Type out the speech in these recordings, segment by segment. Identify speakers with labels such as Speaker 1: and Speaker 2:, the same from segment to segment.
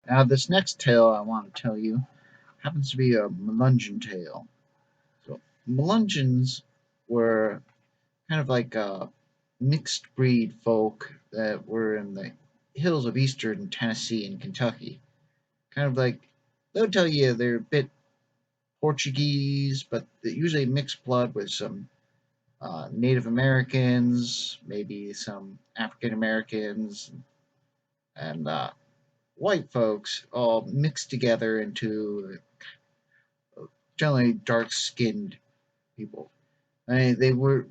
Speaker 1: Now, this next tale I want to tell you happens to be a Melungeon tale. So, Melungeons were kind of like a mixed breed folk that were in the hills of eastern Tennessee and Kentucky. Kind of like, they'll tell you they're a bit Portuguese, but they're usually mixed blood with some Native Americans, maybe some African Americans, and white folks all mixed together into generally dark skinned people. I mean, they would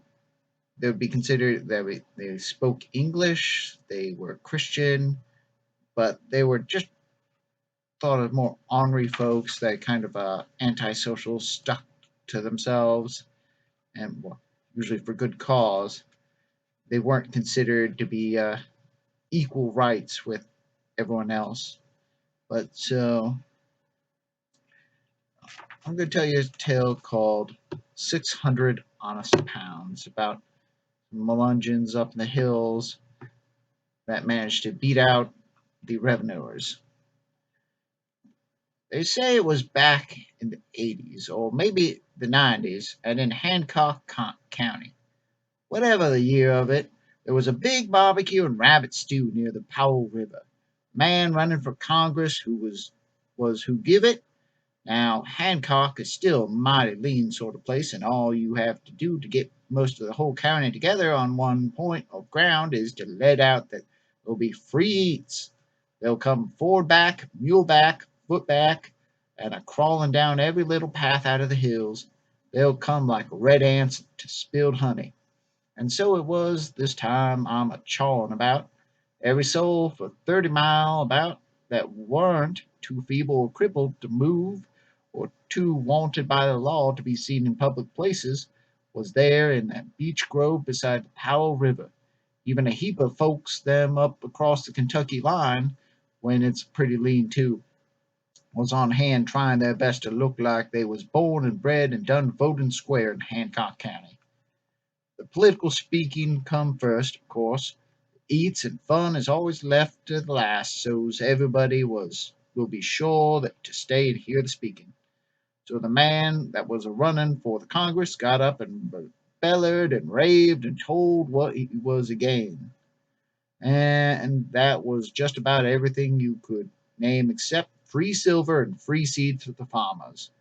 Speaker 1: be considered that they spoke English, they were Christian, but they were just thought of more ornery folks that kind of antisocial, stuck to themselves, and well, usually for good cause. They weren't considered to be equal rights with everyone else. But so I'm going to tell you a tale called 600 Honest Pounds about Melungeons up in the hills that managed to beat out the revenuers. They say it was back in the 80s or maybe the 90s and in Hancock County. Whatever the year of it, there was a big barbecue and rabbit stew near the Powell River. A man running for Congress was who give it. Now, Hancock is still a mighty lean sort of place, and all you have to do to get most of the whole county together on one point of ground is to let out that there'll be free eats. They'll come forward back, mule back, foot back, and a crawling down every little path out of the hills. They'll come like red ants to spilled honey. And so it was this time I'm a chawing about. Every soul for 30 mile about that weren't too feeble or crippled to move or too wanted by the law to be seen in public places was there in that beech grove beside the Powell River. Even a heap of folks them up across the Kentucky line, when it's pretty lean too, was on hand trying their best to look like they was born and bred and done voting square in Hancock County. The political speaking come first, of course. Eats and fun is always left to the last, so's everybody will be sure that to stay and hear the speaking. So the man that was a running for the Congress got up and bellered and raved and told what he was again. And that was just about everything you could name except free silver and free seed for the farmers.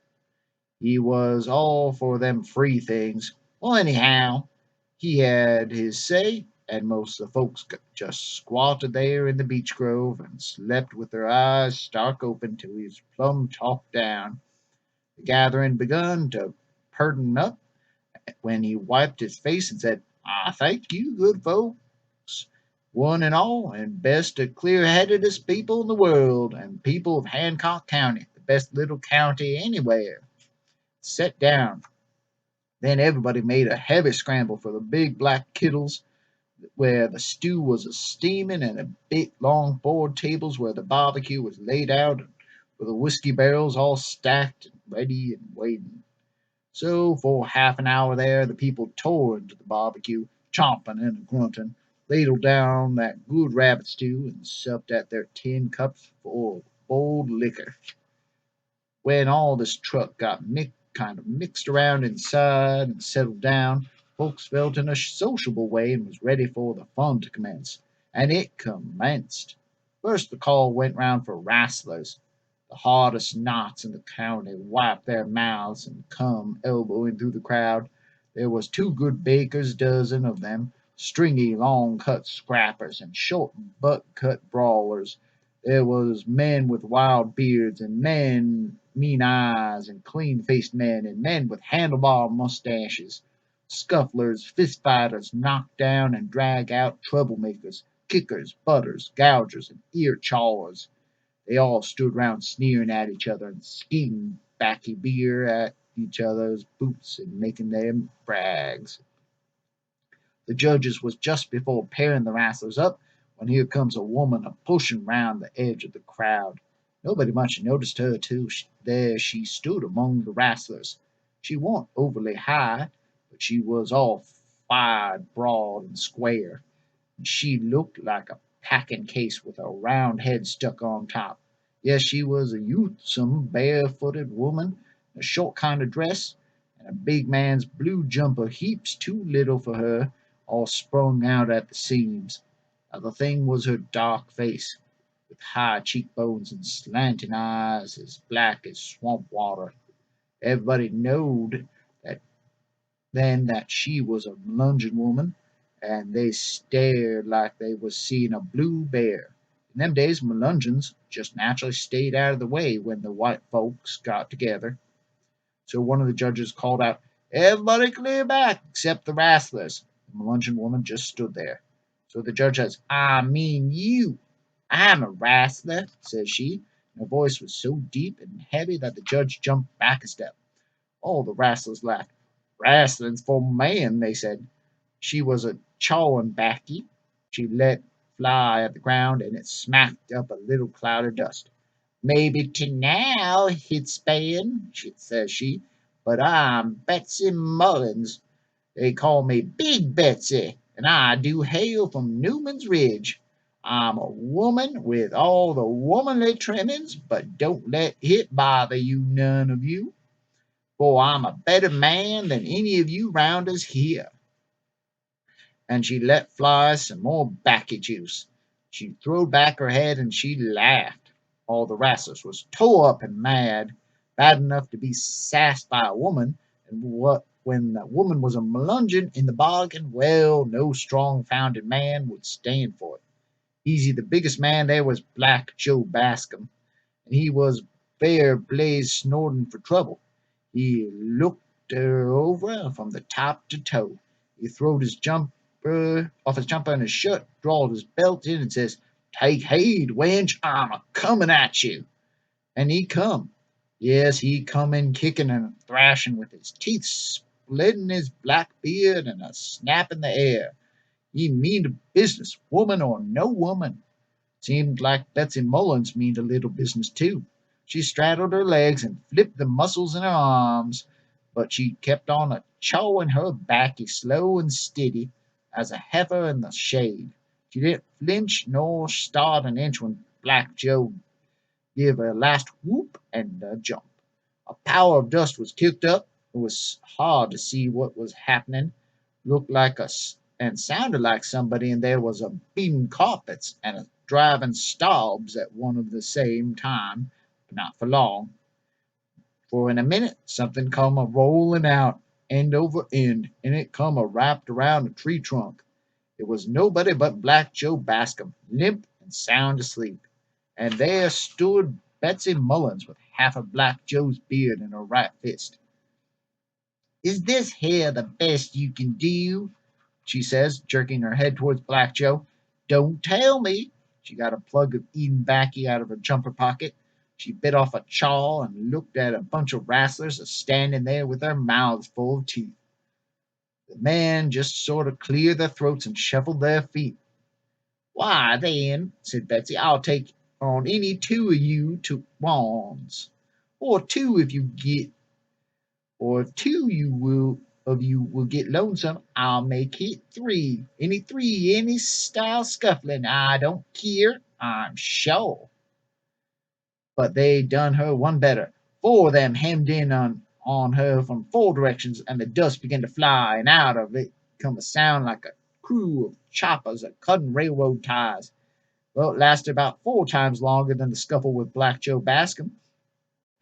Speaker 1: He was all for them free things. Well, anyhow, he had his say, and most of the folks just squatted there in the beech grove and slept with their eyes stark open till he was plumb talked down. The gathering begun to perten up when he wiped his face and said, "I thank you, good folks, one and all, and best of clear-headedest people in the world, and people of Hancock County, the best little county anywhere. Set down." Then everybody made a heavy scramble for the big black kettles where the stew was a steaming, and the big long board tables where the barbecue was laid out, with the whiskey barrels all stacked and ready and waiting. So for half an hour there, the people tore into the barbecue, chomping and grunting, ladled down that good rabbit stew, and supped at their tin cups full of bold liquor. When all this truck got kind of mixed around inside and settled down, folks felt in a sociable way and was ready for the fun to commence. And it commenced. First, the call went round for wrestlers. The hardest knots in the county wiped their mouths and come elbowing through the crowd. There was two good bakers, dozen of them, stringy, long-cut scrappers and short, butt-cut brawlers. There was men with wild beards, and men mean eyes, and clean-faced men, and men with handlebar mustaches. Scufflers, fist fighters, knock down and drag out troublemakers, kickers, butters, gougers, and ear chawers. They all stood round sneering at each other and skeeting backy beer at each other's boots and making them brags. The judges was just before pairing the wrestlers up when here comes a woman a pushing round the edge of the crowd. Nobody much noticed her till there she stood among the wrestlers. She warn't overly high, but she was all fired broad and square, and she looked like a packing case with a round head stuck on top. Yes, she was a youthsome, barefooted woman, in a short kind of dress, and a big man's blue jumper heaps too little for her, all sprung out at the seams. The thing was her dark face, with high cheekbones and slanting eyes as black as swamp water. Everybody knowed that then that she was a Melungeon woman, and they stared like they was seeing a blue bear. In them days, Melungeons just naturally stayed out of the way when the white folks got together. So one of the judges called out, "Everybody clear back except the wrestlers." The Melungeon woman just stood there. So the judge says, "I mean you. I'm a wrestler," says she. And her voice was so deep and heavy that the judge jumped back a step. All the wrestlers laughed. "Wrestling's for men," they said. She was a chawing backy. She let fly at the ground, and it smacked up a little cloud of dust. "Maybe to now it's span," says she, "but I'm Betsy Mullins. They call me Big Betsy, and I do hail from Newman's Ridge. I'm a woman with all the womanly trimmings, but don't let it bother you, none of you, for I'm a better man than any of you rounders here." And she let fly some more baccy juice. She throwed back her head and she laughed. All the rascals was tore up and mad, bad enough to be sassed by a woman, and what when the woman was a Melungeon in the bargain, well, no strong founded man would stand for it. Easy the biggest man there was Black Joe Bascom, and he was fair blazed snorting for trouble. He looked her over from the top to toe. He throwed his jumper off his jumper and his shirt, drawed his belt in, and says, "Take heed, wench, I'm a comin' at you." And he come. Yes, he come in kicking and thrashing with his teeth splitting his black beard and a snap in the air. He mean to business, woman or no woman. Seemed like Betsy Mullins meaned a little business too. She straddled her legs and flipped the muscles in her arms, but she kept on a chawing her backy slow and steady as a heifer in the shade. She didn't flinch nor start an inch when Black Joe give a last whoop and a jump. A power of dust was kicked up. It was hard to see what was happening. Looked like and sounded like somebody in there was a beating carpets and a driving stabs at one of the same time, but not for long. For in a minute something come a rolling out end over end, and it come a wrapped around a tree trunk. It was nobody but Black Joe Bascom, limp and sound asleep. And there stood Betsy Mullins with half of Black Joe's beard in her right fist. "Is this here the best you can do?" she says, jerking her head towards Black Joe. "Don't tell me." She got a plug of Eden baccy out of her jumper pocket. She bit off a chaw and looked at a bunch of rastlers a standing there with their mouths full of teeth. The men just sort of cleared their throats and shuffled their feet. "Why, then," said Betsy, "I'll take on any two of you to wands, or two if you get, or if two you will of you will get lonesome, I'll make it three. Any style scuffling, I don't care, I'm sure." But they done her one better. Four of them hemmed in on her from four directions, and the dust began to fly, and out of it come a sound like a crew of choppers a cutting railroad ties. Well, it lasted about four times longer than the scuffle with Black Joe Bascom,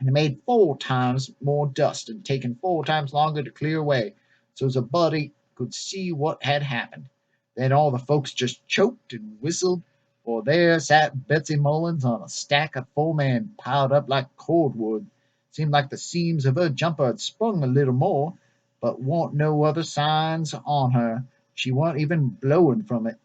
Speaker 1: and it made four times more dust and taken four times longer to clear away, so as a buddy could see what had happened. Then all the folks just choked and whistled, for there sat Betsy Mullins on a stack of foam piled up like cordwood. Seemed like the seams of her jumper had sprung a little more, but warn't no other signs on her. She warn't even blowing from it.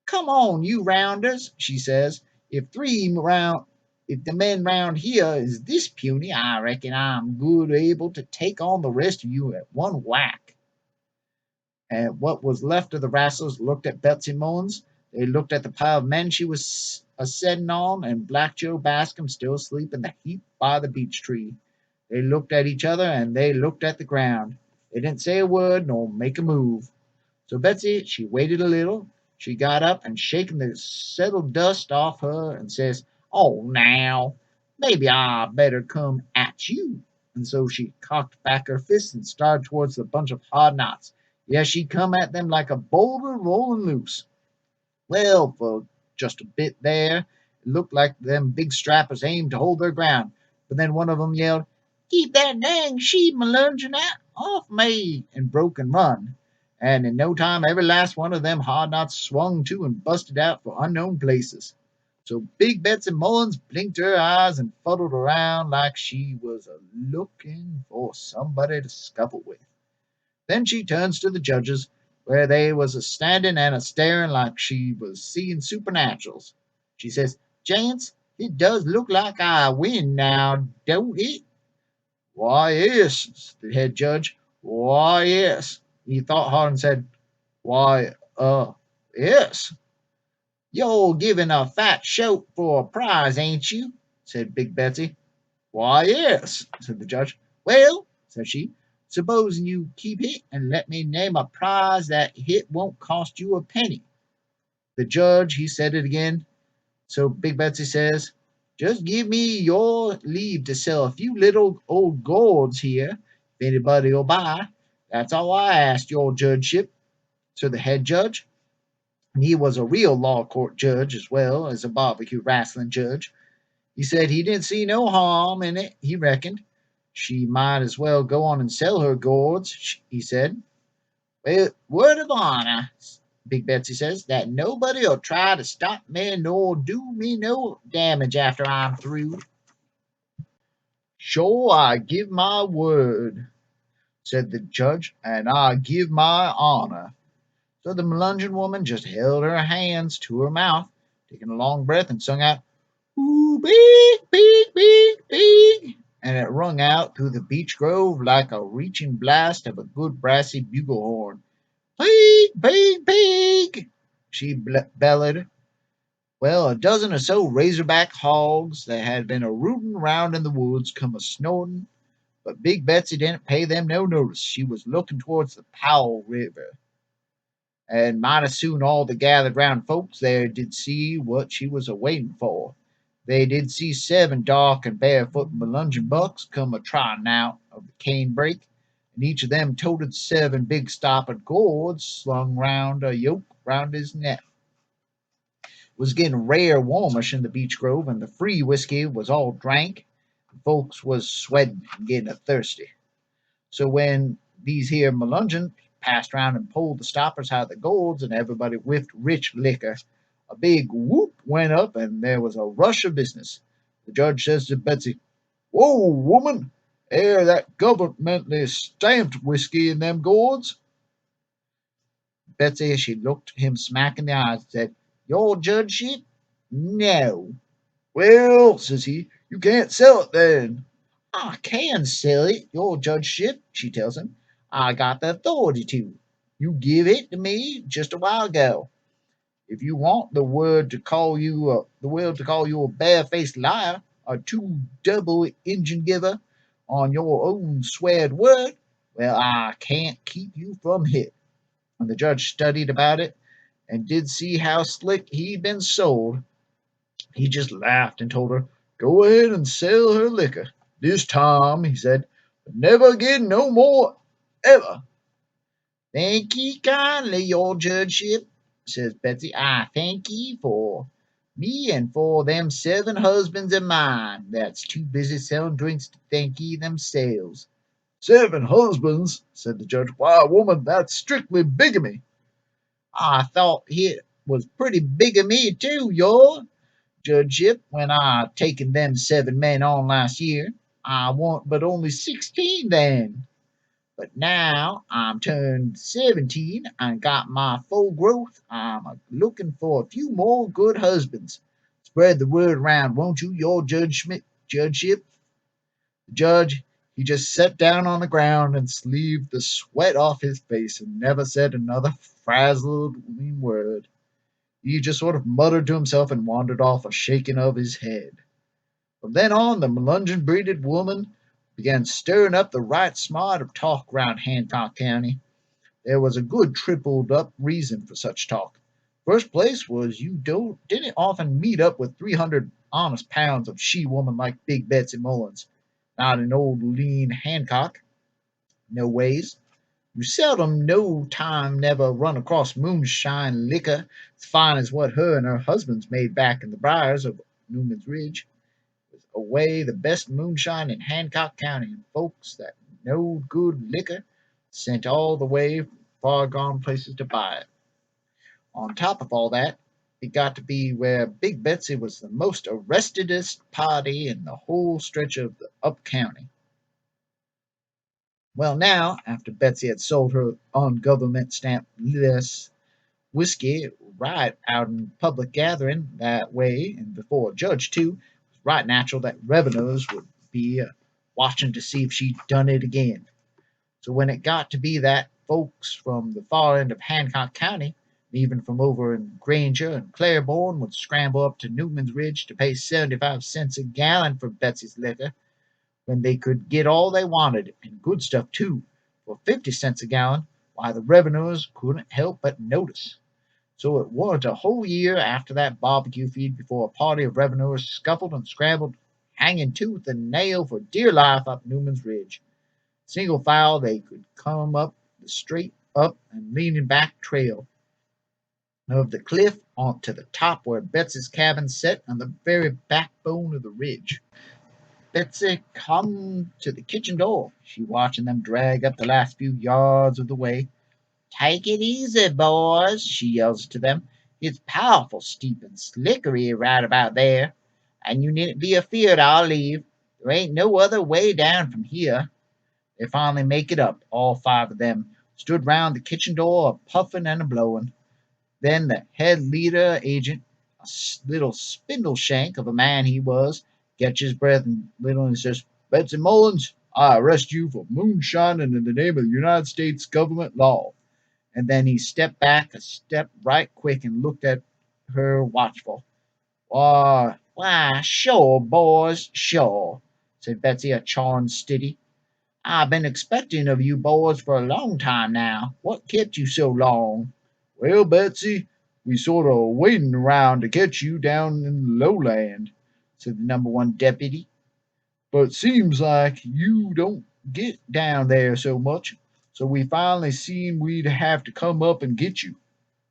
Speaker 1: "Come on, you rounders," she says. If the men round here is this puny, I reckon I'm good able to take on the rest of you at one whack." And what was left of the rascals looked at Betsy Mullins. They looked at the pile of men she was a setting on, and Black Joe Bascom still asleep in the heap by the beech tree. They looked at each other, and they looked at the ground. They didn't say a word nor make a move. So Betsy, she waited a little. She got up and shaking the settled dust off her and says, Oh, now, maybe I better come at you. And so she cocked back her fist and started towards the bunch of hard knots. Yes, she come at them like a boulder rolling loose. Well, for just a bit there, it looked like them big strappers aimed to hold their ground. But then one of them yelled, "Keep that dang sheep Melungeon out off me!" and broke and run. And in no time, every last one of them hard knots swung to and busted out for unknown places. So Big Betsy Mullins blinked her eyes and fuddled around like she was a looking for somebody to scuffle with. Then she turns to the judges, where they was a standing and a staring like she was seeing supernaturals. She says, "Gents, it does look like I win now, don't it?" "Why, yes," the head judge. "Why, yes." He thought hard and said, "Why, yes." "You're giving a fat shoat for a prize, ain't you?" said Big Betsy. "Why, yes," said the judge. "Well," said she, "supposing you keep it and let me name a prize that hit won't cost you a penny." The judge, he said it again. So Big Betsy says, "Just give me your leave to sell a few little old gourds here, if anybody'll buy. That's all I asked your judgeship." So the head judge, and he was a real law court judge as well as a barbecue wrestling judge, he said he didn't see no harm in it, he reckoned. She might as well go on and sell her gourds, he said. "Well, word of honor," Big Betsy says, "that nobody'll try to stop me nor do me no damage after I'm through." "Sure, I give my word," said the judge, "and I give my honor." So the Melungeon woman just held her hands to her mouth, taking a long breath, and sung out, "Ooh, big, big, big, big," and it rung out through the beech grove like a reaching blast of a good brassy bugle horn. "Big, big, big," she bellowed. Well, a dozen or so razorback hogs that had been a rootin' round in the woods come a snorting, but Big Betsy didn't pay them no notice. She was looking towards the Powell River, and mighty soon all the gathered round folks there did see what she was a waiting for. They did see 7 dark and barefoot Melungeon bucks come a trotting out of the cane brake, and each of them toted 7 big stoppered gourds slung round a yoke round his neck. It was getting rare warmish in the beech grove, and the free whiskey was all drank, and folks was sweating and getting a thirsty. So when these here Melungeons passed round and pulled the stoppers out of the gourds, and everybody whiffed rich liquor, a big whoop went up, and there was a rush of business. The judge says to Betsy, "Whoa, woman, air that governmentally stamped whiskey in them gourds." Betsy, she looked him smack in the eyes and said, "Your judgeship? No." "Well," says he, "you can't sell it then." "I can sell it, your judgeship," she tells him. "I got the authority to. You give it to me just a while ago. If you want the world to call you a barefaced liar, a two double Injun giver on your own sweared word, well, I can't keep you from it." When the judge studied about it and did see how slick he'd been sold, he just laughed and told her, "Go ahead and sell her liquor. This time," he said, "but never again no more, ever." "Thank ye kindly, your judgeship," says Betsy. "I thank ye for me and for them 7 husbands of mine that's too busy selling drinks to thank ye themselves." "7 husbands," said the judge. "Why, woman, that's strictly bigamy." "I thought it was pretty big of me too, your judgeship, when I taken them 7 men on last year. I warn't but only 16 then. But now I'm turned 17 and got my full growth. I'm a looking for a few more good husbands. Spread the word around, won't you, your judgeship?" The judge, he just sat down on the ground and sleeved the sweat off his face and never said another frazzling word. He just sort of muttered to himself and wandered off, a shaking of his head. From then on, the Melungeon breeded woman began stirring up the right smart of talk round Hancock County. There was a good tripled up reason for such talk. First place was you didn't often meet up with 300 honest pounds of she-woman like Big Betsy Mullins, not an old lean Hancock. No ways. You seldom, no time, never run across moonshine liquor as fine as what her and her husband's made back in the briars of Newman's Ridge. It was away the best moonshine in Hancock County, and folks that knowed good liquor sent all the way from far gone places to buy it. On top of all that, it got to be where Big Betsy was the most arrestedest party in the whole stretch of the up county. Well, now, after Betsy had sold her ungovernment stamped list whiskey right out in public gathering that way and before a judge, too, it was right natural that revenues would be watching to see if she'd done it again. So when it got to be that folks from the far end of Hancock County, even from over in Granger and Claiborne, would scramble up to Newman's Ridge to pay 75 cents a gallon for Betsy's liquor, when they could get all they wanted, and good stuff too, for 50 cents a gallon, why the revenuers couldn't help but notice. So it was a whole year after that barbecue feed before a party of revenuers scuffled and scrambled, hanging tooth and nail for dear life up Newman's Ridge. Single file they could come up the straight up and leaning back trail of the cliff on to the top where Betsy's cabin set on the very backbone of the ridge. Betsy come to the kitchen door. She watching them drag up the last few yards of the way. "Take it easy, boys," she yells to them. "It's powerful steep and slickery right about there, and you needn't be afeard I'll leave. There ain't no other way down from here." They finally make it up, all five of them, stood round the kitchen door a puffin' and a blowin'. Then the head leader agent, a little spindle shank of a man he was, gets his breath and little and says, "Betsy Mullins, I arrest you for moonshining in the name of the United States government law." And then he stepped back a step right quick and looked at her watchful. "Why, sure, boys, sure," said Betsy, a chawin' stiddy. "I've been expecting of you boys for a long time now. What kept you so long?" "Well, Betsy, we sort o' waitin' around to catch you down in the lowland," said the number one deputy. "But seems like you don't get down there so much, so we finally seen we'd have to come up and get you."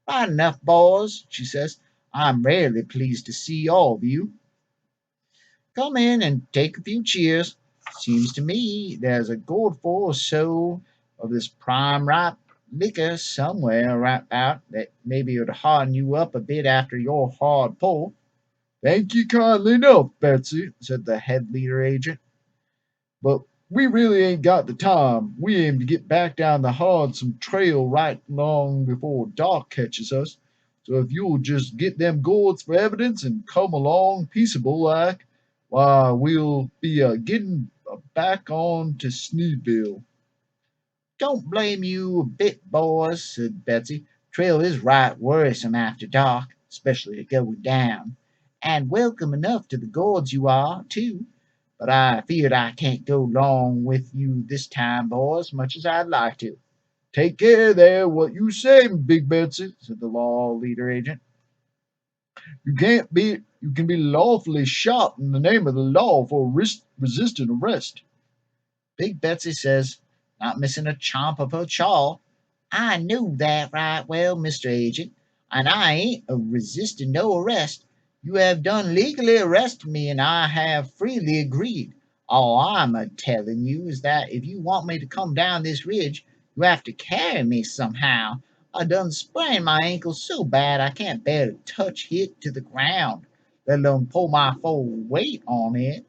Speaker 1: "Right enough, boys," she says. "I'm rarely pleased to see all of you. Come in and take a few cheers. Seems to me there's a gourdful or so of this prime ripe liquor somewhere right about that maybe would harden you up a bit after your hard pull." "Thank you kindly enough, Betsy," said the head leader agent, "but we really ain't got the time. We aim to get back down the Hodson trail right long before dark catches us. So if you'll just get them gourds for evidence and come along peaceable like, why we'll be getting back on to Sneedville." "Don't blame you a bit, boys," said Betsy. "Trail is right worrisome after dark, especially to go down. And welcome enough to the gourds you are, too. But I feared I can't go long with you this time, boys, much as I'd like to." "Take care there what you say, Big Betsy," said the law leader agent. You can be lawfully shot in the name of the law for resisting arrest." Big Betsy says, not missing a chomp of her chaw, "I know that right well, Mr. Agent, and I ain't a resisting no arrest. You have done legally arrested me, and I have freely agreed. All I'm a telling you is that if you want me to come down this ridge, you have to carry me somehow. I done sprained my ankle so bad I can't bear to touch hit to the ground, let alone pull my full weight on it."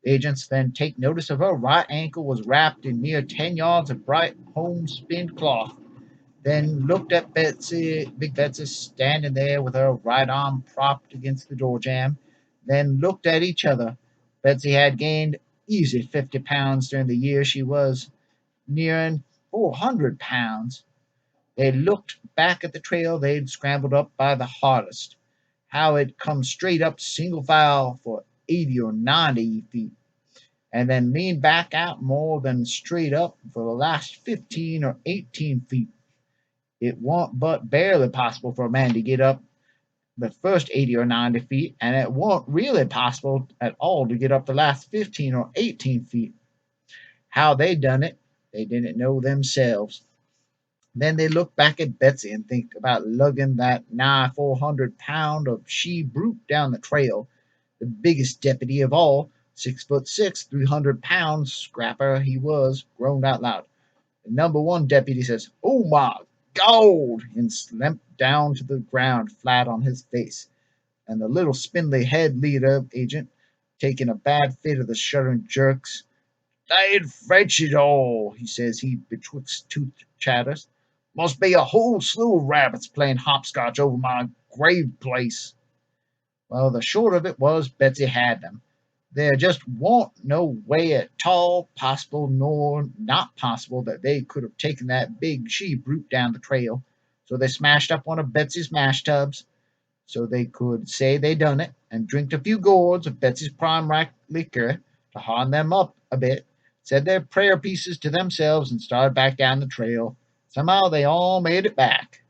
Speaker 1: Agents then take notice of her right ankle was wrapped in near 10 yards of bright homespun cloth. Then looked at Big Betsy standing there with her right arm propped against the door jamb. Then looked at each other. Betsy had gained easy 50 pounds during the year she was nearing 400 pounds. They looked back at the trail they'd scrambled up by the hardest, how it come straight up single file for 80 or 90 feet, and then leaned back out more than straight up for the last 15 or 18 feet. It wa'n't but barely possible for a man to get up the first 80 or 90 feet, and it wasn't really possible at all to get up the last 15 or 18 feet. How they done it, they didn't know themselves. Then they looked back at Betsy and think about lugging that nigh 400 pound of she brute down the trail. The biggest deputy of all, 6'6", 300 pounds, scrapper he was, groaned out loud. The number one deputy says, "Oh my God!" and slumped down to the ground flat on his face. And the little spindly head leader agent, taking a bad fit of the shuddering jerks, "They'd fetch it all," he says he betwixt two chatters. "Must be a whole slew of rabbits playing hopscotch over my grave place." Well, the short of it was Betsy had them. There just warn't no way at all possible nor not possible that they could have taken that big she brute down the trail. So they smashed up one of Betsy's mash tubs so they could say they done it, and drinked a few gourds of Betsy's prime rack liquor to harden them up a bit, said their prayer pieces to themselves, and started back down the trail. Somehow they all made it back.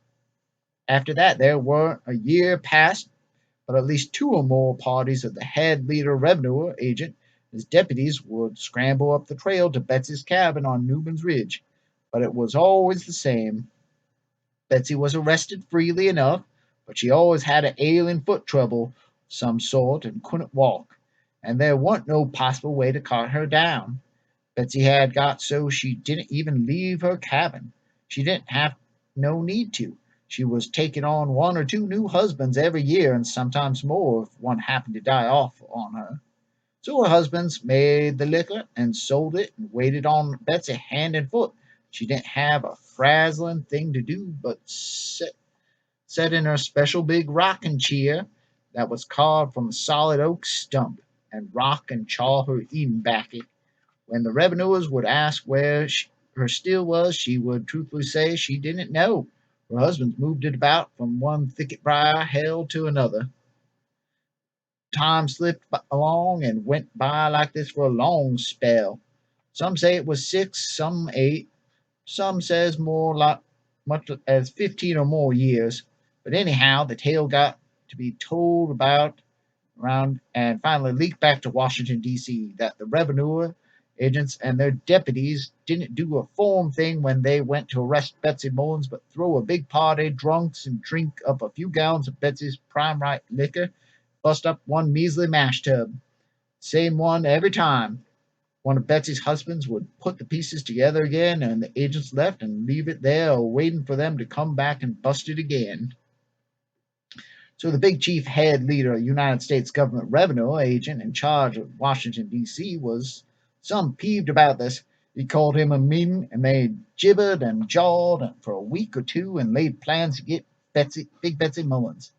Speaker 1: After that, there weren't a year passed but at least two or more parties of the head leader revenue agent and his deputies would scramble up the trail to Betsy's cabin on Newman's Ridge. But it was always the same. Betsy was arrested freely enough, but she always had a ailing foot trouble of some sort and couldn't walk, and there warn't no possible way to cart her down. Betsy had got so she didn't even leave her cabin. She didn't have no need to. She was taking on one or two new husbands every year, and sometimes more if one happened to die off on her. So her husbands made the liquor and sold it and waited on Betsy hand and foot. She didn't have a frazzling thing to do but sit in her special big rocking chair that was carved from a solid oak stump and rock and chaw her eating backy. When the revenuers would ask where her still was, she would truthfully say she didn't know. Her husband's moved it about from one thicket briar hell to another. Time slipped along and went by like this for a long spell. Some say it was 6, some 8, some says more like much as 15 or more years. But anyhow, the tale got to be told about around and finally leaked back to Washington, D.C., that the revenue agents and their deputies didn't do a form thing when they went to arrest Betsy Mullins, but throw a big party, drunks, and drink up a few gallons of Betsy's prime right liquor, bust up one measly mash tub. Same one every time. One of Betsy's husbands would put the pieces together again, and the agents left and leave it there, waiting for them to come back and bust it again. So the big chief head leader, United States government revenue agent in charge of Washington, D.C., was some peeved about this. He called him a meeting, and they gibbered and jawed for a week or two and laid plans to get Big Betsy Mullins.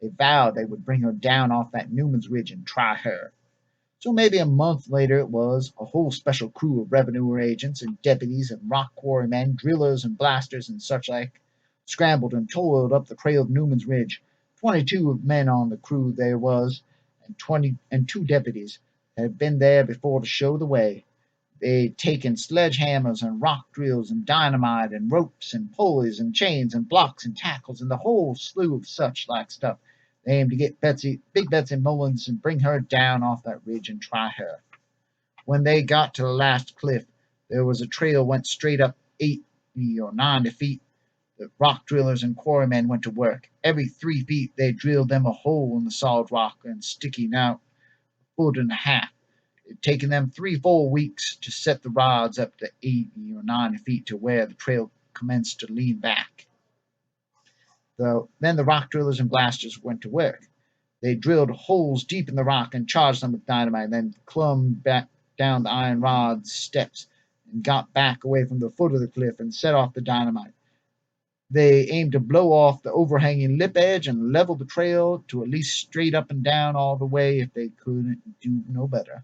Speaker 1: They vowed they would bring her down off that Newman's Ridge and try her. So maybe a month later it was, a whole special crew of revenue agents and deputies and rock quarry men, drillers and blasters and such like, scrambled and toiled up the trail of Newman's Ridge. 22 men on the crew there was, and 22 deputies had been there before to show the way. They'd taken sledgehammers and rock drills and dynamite and ropes and pulleys and chains and blocks and tackles and the whole slew of such like stuff. They aimed to get Big Betsy Mullins, and bring her down off that ridge and try her. When they got to the last cliff, there was a trail went straight up 80 or 90 feet. The rock drillers and quarrymen went to work. Every 3 feet they drilled them a hole in the solid rock and sticking out a foot and a half. It'd taken them 3 full weeks to set the rods up to 80 or 90 feet to where the trail commenced to lean back. Then the rock drillers and blasters went to work. They drilled holes deep in the rock and charged them with dynamite, then clumbed back down the iron rod steps and got back away from the foot of the cliff and set off the dynamite. They aimed to blow off the overhanging lip edge and level the trail to at least straight up and down all the way if they couldn't do no better.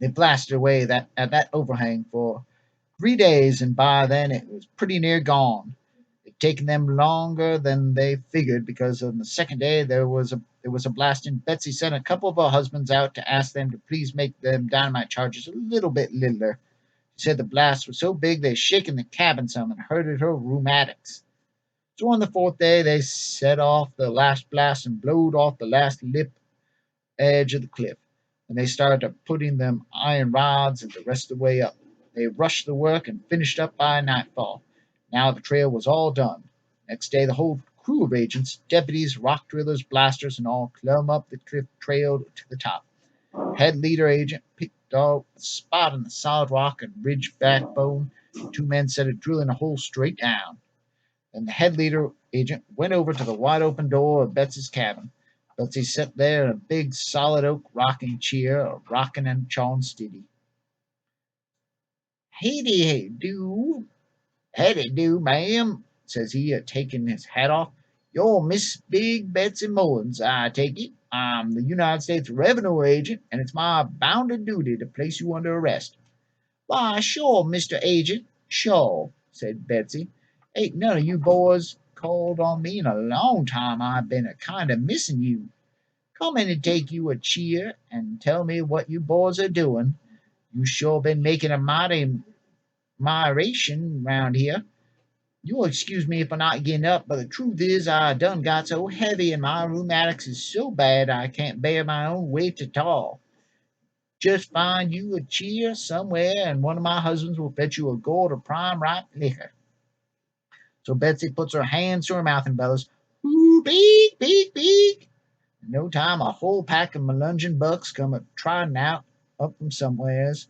Speaker 1: They blasted away at that overhang for 3 days, and by then it was pretty near gone. It'd taken them longer than they figured, because on the second day there was a blast, and Betsy sent a couple of her husbands out to ask them to please make them dynamite charges a little bit littler. She said the blast was so big they shaken the cabin some and hurted her rheumatics. So on the fourth day, they set off the last blast and blowed off the last lip edge of the cliff, and they started putting them iron rods and the rest of the way up. They rushed the work and finished up by nightfall. Now the trail was all done. Next day, the whole crew of agents, deputies, rock drillers, blasters, and all climbed up the cliff trail to the top. Head leader agent picked out a spot in the solid rock and ridge backbone. The two men set it drilling a hole straight down. Then the head leader agent went over to the wide open door of Betsy's cabin. Betsy sat there in a big solid oak rocking chair, rocking and chawing steady. "Hey do, hey do, ma'am," says he, taking his hat off. "You're Miss Big Betsy Mullins, I take it. I'm the United States Revenue Agent, and it's my bounden duty to place you under arrest." "Why, sure, Mr. Agent, sure," said Betsy. "Ain't none of you boys called on me in a long time. I've been a kind of missing you. Come in and take you a cheer and tell me what you boys are doing. You sure been making a mighty miration round here. You'll excuse me if I'm not getting up, but the truth is I done got so heavy and my rheumatics is so bad I can't bear my own weight at all. Just find you a cheer somewhere, and one of my husbands will fetch you a gourd of prime ripe liquor." So Betsy puts her hands to her mouth and bellows, "Ooh, beak, beak, beak." In no time, a whole pack of Melungeon bucks come trotting out up from somewheres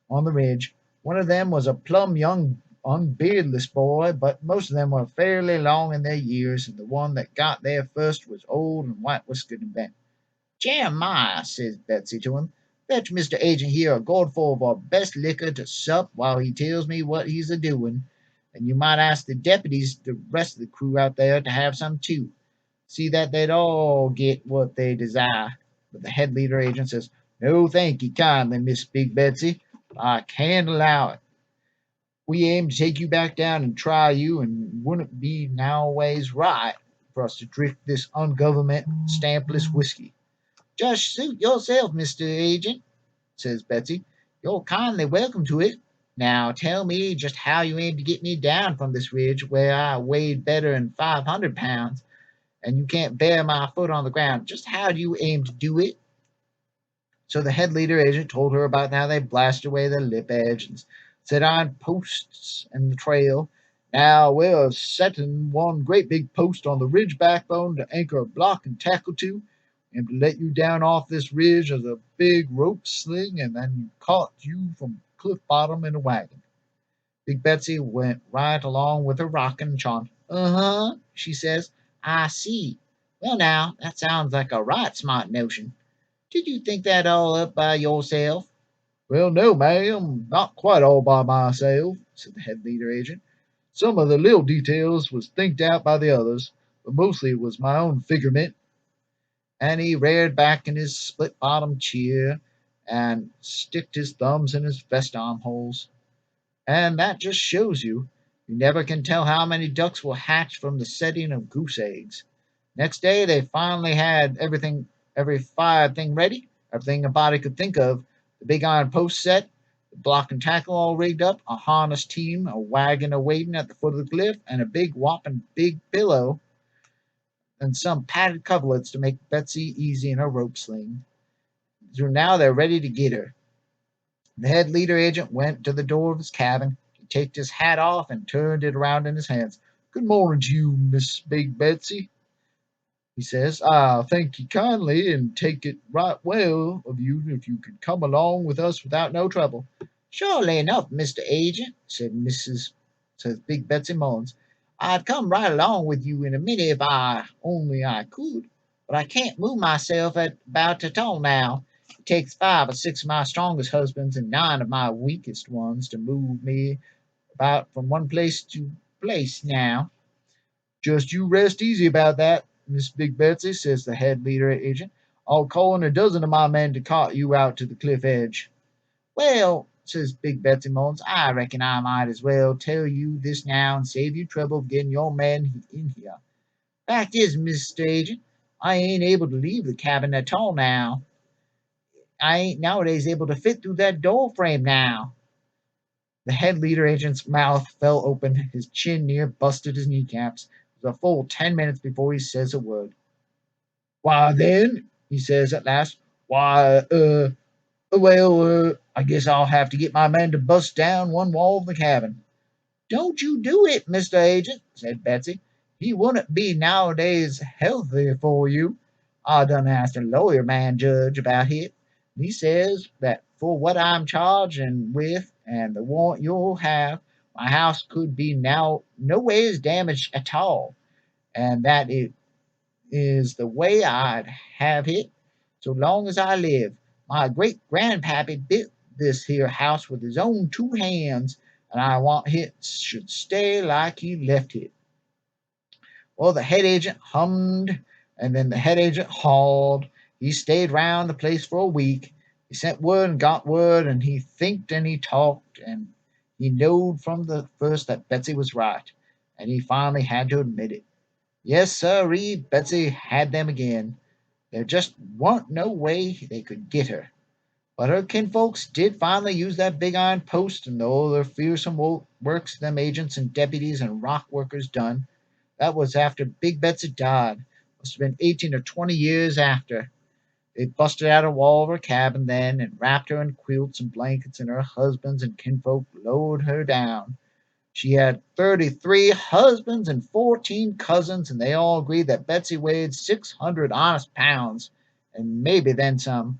Speaker 1: on the ridge. One of them was a plumb young, unbeardless boy, but most of them were fairly long in their years, and the one that got there first was old and white whiskered and bent. "Jeremiah," says Betsy to him, "fetch Mr. Agent here a gourdful of our best liquor to sup while he tells me what he's a doing. And you might ask the deputies, the rest of the crew out there, to have some too. See that they'd all get what they desire." But the head leader agent says, "No, thank you kindly, Miss Big Betsy. I can't allow it. We aim to take you back down and try you, and wouldn't it be nowways right for us to drink this ungovernment stampless whiskey?" "Just suit yourself, Mr. Agent," says Betsy. "You're kindly welcome to it. Now tell me just how you aim to get me down from this ridge where I weighed better than 500 pounds, and you can't bear my foot on the ground. Just how do you aim to do it?" So the head leader agent told her about how they blasted away the lip edge and set on posts in the trail. "Now we're setting one great big post on the ridge backbone to anchor a block and tackle to, and to let you down off this ridge as a big rope sling, and then caught you from cliff bottom in a wagon." Big Betsy went right along with her rocking and chawing. "Uh-huh," she says. "I see. Well, now, that sounds like a right smart notion. Did you think that all up by yourself?" "Well, no, ma'am, not quite all by myself," said the head leader agent. "Some of the little details was thinked out by the others, but mostly it was my own figurement." And he reared back in his split bottomed chair and sticked his thumbs in his vest armholes. And that just shows you. You never can tell how many ducks will hatch from the setting of goose eggs. Next day they finally had every fire thing ready, everything a body could think of. The big iron post set, the block and tackle all rigged up, a harness team, a wagon awaiting at the foot of the cliff, and a big whopping big pillow, and some padded coverlets to make Betsy easy in her rope sling. So now they're ready to get her. The head leader agent went to the door of his cabin. He took his hat off and turned it around in his hands. "Good morning to you, Miss Big Betsy," he says. "I thank you kindly, and take it right well of you if you could come along with us without no trouble." "Surely enough, Mr. Agent," says Big Betsy Mullins. "I'd come right along with you in a minute if I could, but I can't move myself about at all now. It takes 5 or 6 of my strongest husbands and 9 of my weakest ones to move me about from one place to place now." "Just you rest easy about that, Miss Big Betsy," says the head leader agent. "I'll call in a dozen of my men to cart you out to the cliff edge." "Well," says Big Betsy Mullins, "I reckon I might as well tell you this now and save you trouble of getting your men in here. Fact is, Mr. Agent, I ain't able to leave the cabin at all now. I ain't nowadays able to fit through that door frame now." The head leader agent's mouth fell open, his chin near busted his kneecaps. It was a full 10 minutes before he says a word. "Why then," he says at last, "why, I guess I'll have to get my men to bust down one wall of the cabin." "Don't you do it, Mr. Agent," said Betsy. "He wouldn't be nowadays healthy for you. I done asked a lawyer man judge about it. He says that for what I'm charging with and the warrant you'll have, my house could be now no ways damaged at all, and that it is the way I'd have it so long as I live. My great grandpappy built this here house with his own two hands, and I want it should stay like he left it." Well, the head agent hummed, and then the head agent hawed. He stayed round the place for a week. He sent word and got word, and he thinked and he talked, and he knowed from the first that Betsy was right, and he finally had to admit it. Yes, sirree, Betsy had them again. There just warn't no way they could get her. But her kinfolks did finally use that big iron post, and all their fearsome works them agents and deputies and rock workers done. That was after Big Betsy died. Must have been 18 or 20 years after. They busted out a wall of her cabin then, and wrapped her in quilts and blankets, and her husbands and kinfolk lowered her down. She had 33 husbands and 14 cousins, and they all agreed that Betsy weighed 600 honest pounds, and maybe then some.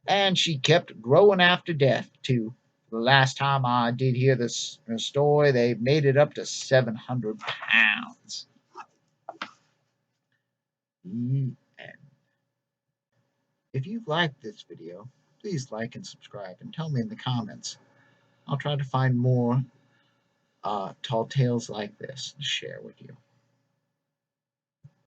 Speaker 1: And she kept growing after death, too. The last time I did hear this story, they made it up to 700 pounds. And if you've liked this video, please like and subscribe and tell me in the comments. I'll try to find more tall tales like this to share with you.